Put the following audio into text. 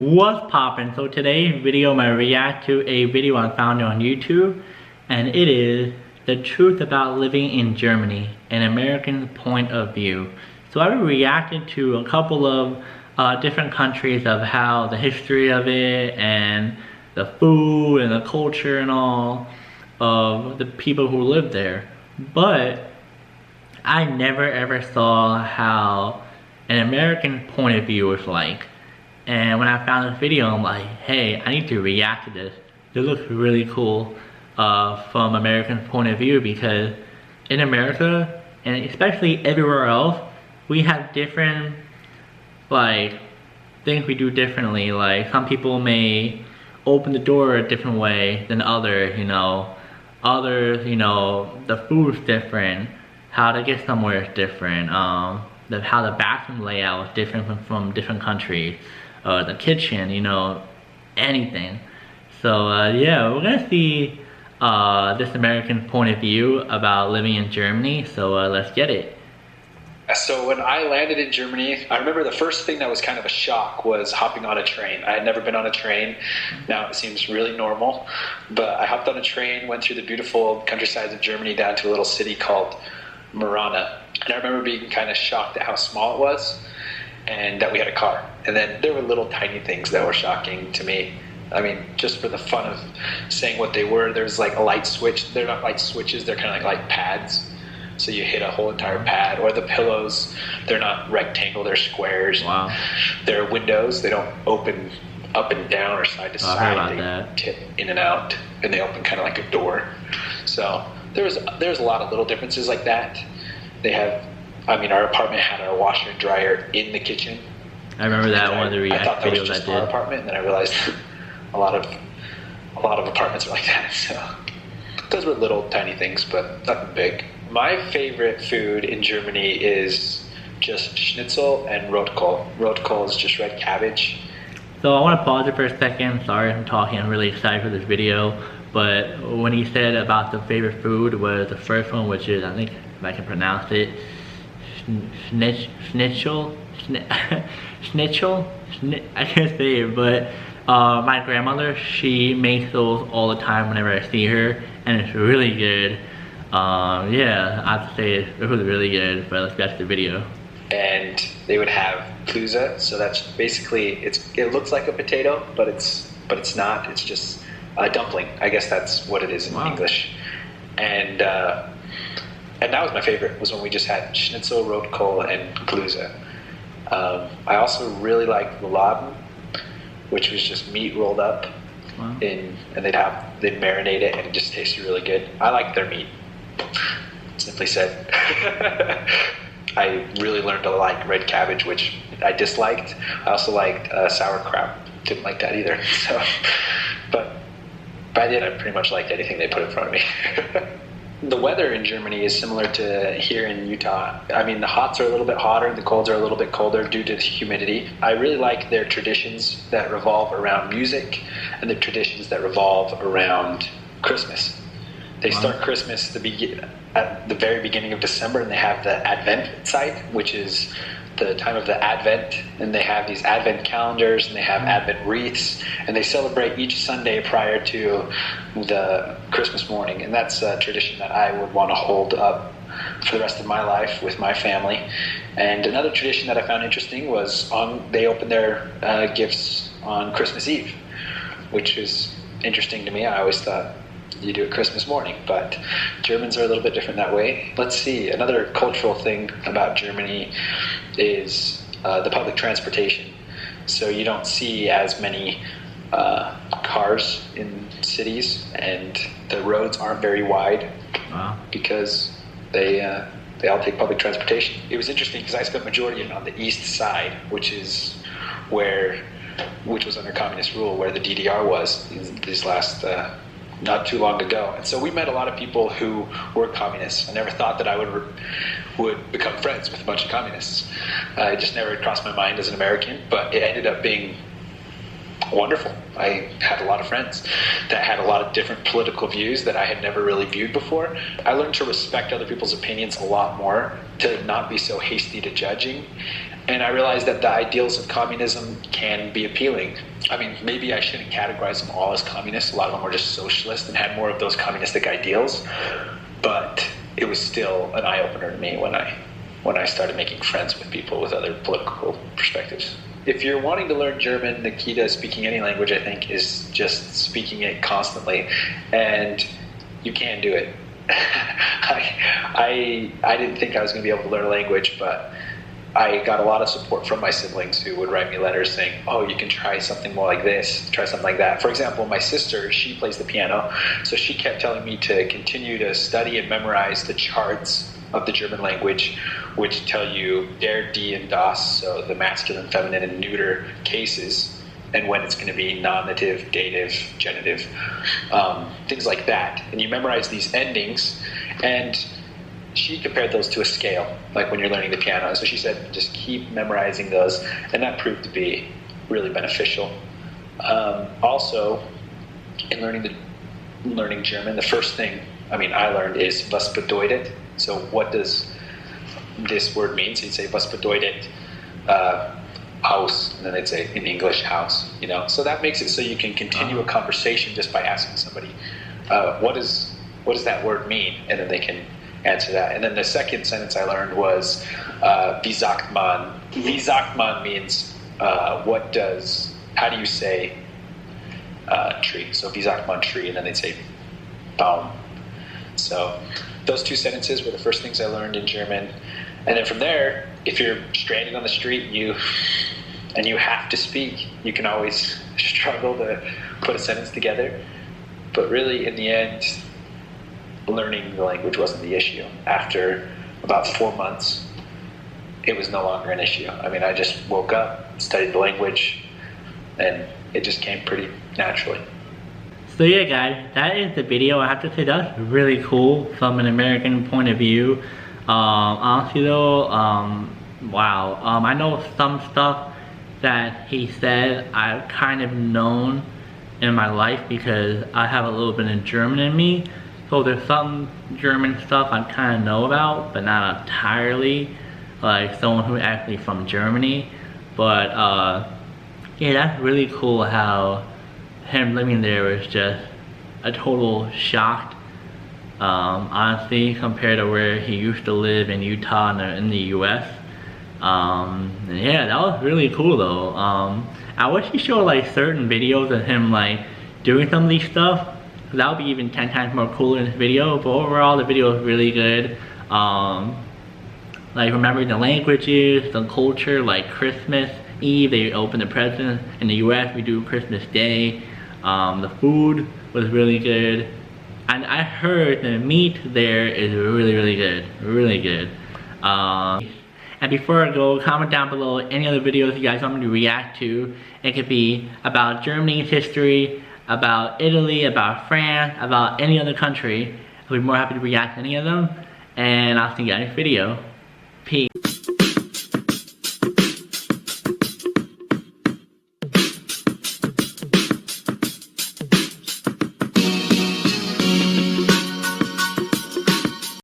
What's poppin'? So today's video I'm gonna react to a video I found on YouTube, and it is the truth about living in Germany, an American point of view. So I reacted to a couple of different countries of how the history of it and the food and the culture and all of the people who live there. But I never ever saw how an American point of view is like. And when I found this video, I'm like, hey, I need to react to this. It looks really cool from American point of view, because in America, and especially everywhere else, we have different, like, things we do differently. Like, some people may open the door a different way than others, you know. Others, you know, the food's different, how to get somewhere is different, how the bathroom layout is different from different countries. The kitchen, you know, anything. So yeah, we're gonna see this American point of view about living in Germany. So let's get it. So when I landed in Germany, I remember the first thing that was kind of a shock was hopping on a train. I had never been on a train. Now it seems really normal, but I hopped on a train, went through the beautiful countrysides of Germany down to a little city called Marana. And I remember being kind of shocked at how small it was and that we had a car. And then there were little tiny things that were shocking to me. I mean, just for the fun of saying what they were, there's like a light switch. They're not like switches, they're kind of like pads. So you hit a whole entire pad. Or the pillows, they're not rectangle, they're squares. Wow. They're windows, they don't open up and down or side to side. They tip in and out, and they open kind of like a door. So there's a lot of little differences like that. They have, I mean, our apartment had our washer and dryer in the kitchen. I remember that one of the react videos I thought that was just our did. apartment, and then I realized a lot of apartments are like that. So those were little tiny things, but nothing big. My favorite food in Germany is just schnitzel and rotkohl. Rotkohl is just red cabbage. So I want to pause it for a second. Sorry I'm talking, I'm really excited for this video. But when he said about the favorite food was the first one, which is, I think if I can pronounce it, schnitzel. I can't say it, but my grandmother, she makes those all the time whenever I see her, and it's really good. Yeah, I have to say it was really good, but let's get to the video. And they would have Klüse, so that's basically, it looks like a potato, but it's not. It's just a dumpling. I guess that's what it is in English. And that was my favorite, was when we just had schnitzel, rotkohl, and Klüse. I also really liked Laden, which was just meat rolled up, and they'd marinate it, and it just tasted really good. I liked their meat, simply said. I really learned to like red cabbage, which I disliked. I also liked sauerkraut. Didn't like that either. So, but by the end, I pretty much liked anything they put in front of me. The weather in Germany is similar to here in Utah. I mean, the hots are a little bit hotter and the colds are a little bit colder due to the humidity. I really like their traditions that revolve around music and the traditions that revolve around Christmas. They start Christmas at the very beginning of December, and they have the Advent site, which is the time of the Advent, and they have these Advent calendars, and they have Advent wreaths, and they celebrate each Sunday prior to the Christmas morning. And that's a tradition that I would want to hold up for the rest of my life with my family. And another tradition that I found interesting was they open their gifts on Christmas Eve, which is interesting to me. I always thought you do it Christmas morning, but Germans are a little bit different that way. Let's see, another cultural thing about Germany is the public transportation. So you don't see as many cars in cities, and the roads aren't very wide because they all take public transportation. It was interesting because I spent majority on the east side, which was under communist rule, where the DDR was these last not too long ago. And so we met a lot of people who were communists. I never thought that I would become friends with a bunch of communists. It just never crossed my mind as an American, but it ended up being wonderful. I had a lot of friends that had a lot of different political views that I had never really viewed before. I learned to respect other people's opinions a lot more, to not be so hasty to judging. And I realized that the ideals of communism can be appealing. I mean, maybe I shouldn't categorize them all as communists. A lot of them were just socialists and had more of those communistic ideals. But it was still an eye-opener to me when I started making friends with people with other political perspectives. If you're wanting to learn German, the key to speaking any language, I think, is just speaking it constantly. And you can do it. I didn't think I was going to be able to learn a language, but I got a lot of support from my siblings who would write me letters saying, oh, you can try something more like this, try something like that. For example, my sister, she plays the piano, so she kept telling me to continue to study and memorize the charts of the German language, which tell you der, die, and das, so the masculine, feminine, and neuter cases, and when it's going to be nominative, dative, genitive, things like that. And you memorize these endings, and she compared those to a scale, like when you're learning the piano. So she said, just keep memorizing those, and that proved to be really beneficial. Also, in learning German, the first thing I learned is was bedeutet. So what does this word mean? So you'd say was bedeutet house, and then they'd say in English house. So that makes it so you can continue a conversation just by asking somebody, what does that word mean, and then they can answer that. And then the second sentence I learned was wie sagt man. Wie sagt man means how do you say tree? So wie sagt man tree, and then they'd say Baum. So those two sentences were the first things I learned in German. And then from there, if you're stranded on the street and you have to speak, you can always struggle to put a sentence together. But really, in the end, learning the language wasn't the issue. After about 4 months, it was no longer an issue. I just woke up, studied the language, and it just came pretty naturally. So yeah, guys, that is the video. I have to say that's really cool from an American point of view. Honestly though, wow. I know some stuff that he said I've kind of known in my life because I have a little bit of German in me. So there's some German stuff I kind of know about, but not entirely, like someone who's actually from Germany. But yeah, that's really cool how him living there was just a total shock, honestly, compared to where he used to live in Utah and in the US. Yeah, that was really cool though. I wish he showed like certain videos of him like doing some of these stuff. That would be even 10 times more cooler in this video, but overall the video is really good. Like remembering the languages, the culture, like Christmas Eve, they open the presents. In the US, we do Christmas Day. The food was really good. And I heard the meat there is really, really good. Really good. And before I go, comment down below any other videos you guys want me to react to. It could be about Germany's history, about Italy, about France, about any other country. I'll be more happy to react to any of them. And I'll see you guys in the next video. Peace.